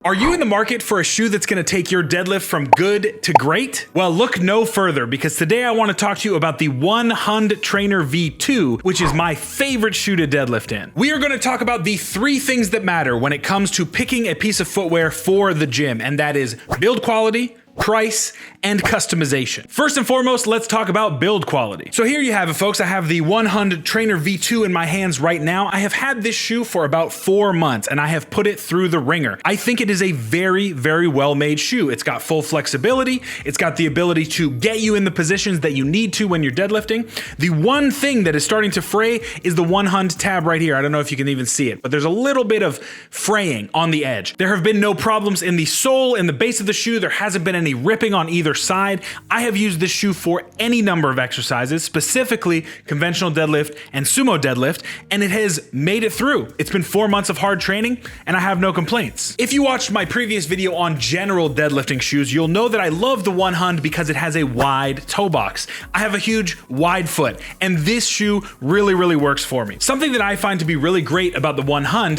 Are you in the market for a shoe that's going to take your deadlift from good to great? Well, look no further, because today I want to talk to you about the Trainer V2, which is my favorite shoe to deadlift in. We are going to talk about the three things that matter when it comes to picking a piece of footwear for the gym, and that is build quality, price, and customization. First and foremost, let's talk about build quality. So here you have it, folks. I have the Trainer V2 in my hands right now. I have had this shoe for about 4 months, and I have put it through the ringer. I think it is a very, very well-made shoe. It's got full flexibility. It's got the ability to get you in the positions that you need to when you're deadlifting. The one thing that is starting to fray is the tab right here. I don't know if you can even see it, but there's a little bit of fraying on the edge. There have been no problems in the sole, in the base of the shoe. There hasn't been any ripping on either side. I have used this shoe for any number of exercises, specifically conventional deadlift and sumo deadlift, and it has made it through. It's been 4 months of hard training, and I have no complaints. If you watched my previous video on general deadlifting shoes, you'll know that I love the because it has a wide toe box. I have a huge wide foot, and this shoe really, really works for me. Something that I find to be really great about the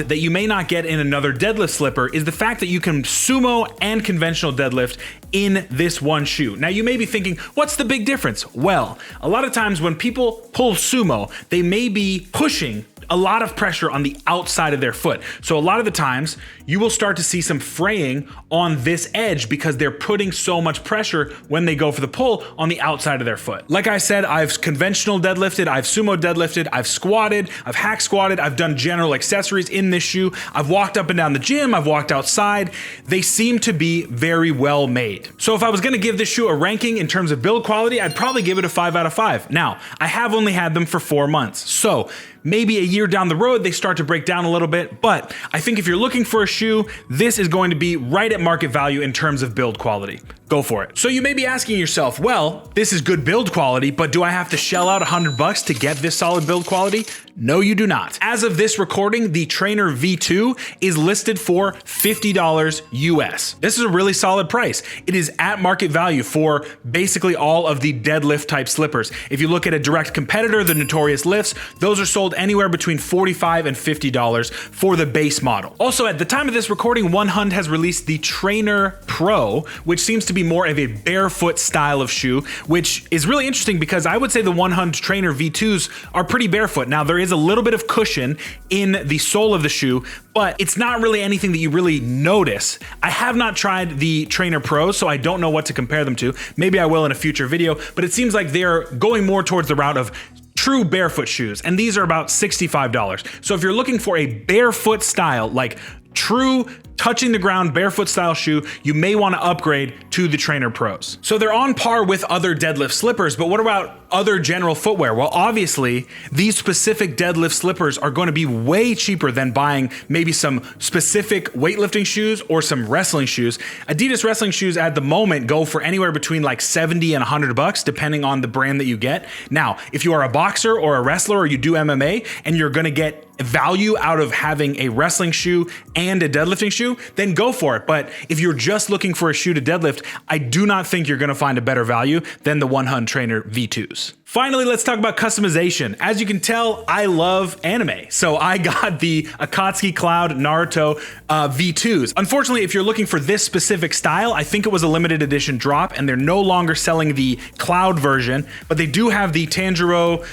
that you may not get in another deadlift slipper is the fact that you can sumo and conventional deadlift in this one shoe. Now you may be thinking, what's the big difference? Well, a lot of times when people pull sumo, they may be pushing a lot of pressure on the outside of their foot. So a lot of the times you will start to see some fraying on this edge because they're putting so much pressure when they go for the pull on the outside of their foot. Like I said, I've conventional deadlifted, I've sumo deadlifted, I've squatted, I've hack squatted, I've done general accessories in this shoe. I've walked up and down the gym, I've walked outside. They seem to be very well made. So if I was gonna give this shoe a ranking in terms of build quality, I'd probably give it a 5 out of 5. Now, I have only had them for 4 months. So maybe a year down the road, they start to break down a little bit, but I think if you're looking for a shoe, this is going to be right at market value in terms of build quality. Go for it. So you may be asking yourself, well, this is good build quality, but do I have to shell out $100 to get this solid build quality? No, you do not. As of this recording, the Trainer V2 is listed for $50 US. This is a really solid price. It is at market value for basically all of the deadlift type slippers. If you look at a direct competitor, the Notorious Lifts, those are sold anywhere between $45 and $50 for the base model. Also, at the time of this recording, has released the Trainer Pro, which seems to be more of a barefoot style of shoe, which is really interesting because I would say the Trainer V2s are pretty barefoot. Now, there is a little bit of cushion in the sole of the shoe, but it's not really anything that you really notice. I have not tried the Trainer Pro, so I don't know what to compare them to. Maybe I will in a future video, but it seems like they're going more towards the route of true barefoot shoes, and these are about $65. So if you're looking for a barefoot style, like true touching the ground barefoot style shoe, you may want to upgrade to the Trainer Pros. So they're on par with other deadlift slippers, but what about other general footwear? Well, obviously, these specific deadlift slippers are going to be way cheaper than buying maybe some specific weightlifting shoes or some wrestling shoes. Adidas wrestling shoes at the moment go for anywhere between like 70 and $100, depending on the brand that you get. Now, if you are a boxer or a wrestler or you do MMA and you're going to get value out of having a wrestling shoe and a deadlifting shoe, then go for it. But if you're just looking for a shoe to deadlift, I do not think you're going to find a better value than the Trainer V2s. Finally, let's talk about customization. As you can tell, I love anime. So I got the Akatsuki Cloud Naruto V2s. Unfortunately, if you're looking for this specific style, I think it was a limited edition drop and they're no longer selling the Cloud version, but they do have the Tanjiro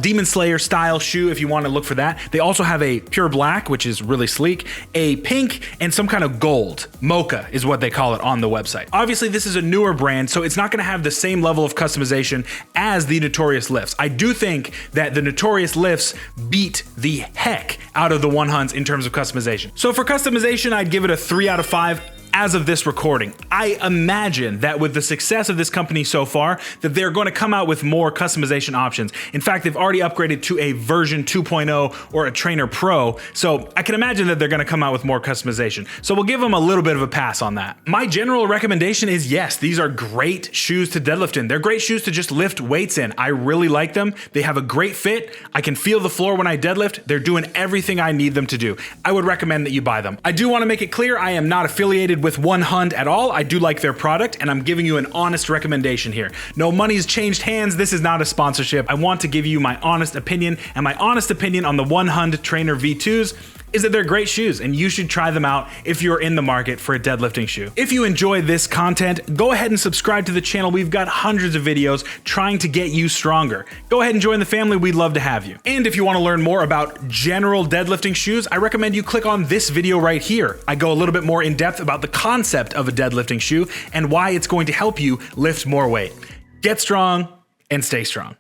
Demon Slayer style shoe if you want to look for that. They also have a pure black, which is really sleek, a pink, and some kind of gold. Mocha is what they call it on the website. Obviously, this is a newer brand, so it's not going to have the same level of customization as the Notorious Lifts. I do think that the Notorious Lifts beat the heck out of the in terms of customization. So for customization, I'd give it a 3 out of 5. As of this recording, I imagine that with the success of this company so far, that they're going to come out with more customization options. In fact, they've already upgraded to a version 2.0 or a Trainer Pro, so I can imagine that they're going to come out with more customization. So we'll give them a little bit of a pass on that. My general recommendation is yes, these are great shoes to deadlift in. They're great shoes to just lift weights in. I really like them. They have a great fit. I can feel the floor when I deadlift. They're doing everything I need them to do. I would recommend that you buy them. I do want to make it clear I am not affiliated with at all. I do like their product and I'm giving you an honest recommendation here. No money's changed hands. This is not a sponsorship. I want to give you my honest opinion, and my honest opinion on the Trainer V2s is that they're great shoes and you should try them out if you're in the market for a deadlifting shoe. If you enjoy this content, go ahead and subscribe to the channel. We've got hundreds of videos trying to get you stronger. Go ahead and join the family. We'd love to have you. And if you want to learn more about general deadlifting shoes, I recommend you click on this video right here. I go a little bit more in depth about the concept of a deadlifting shoe and why it's going to help you lift more weight. Get strong and stay strong.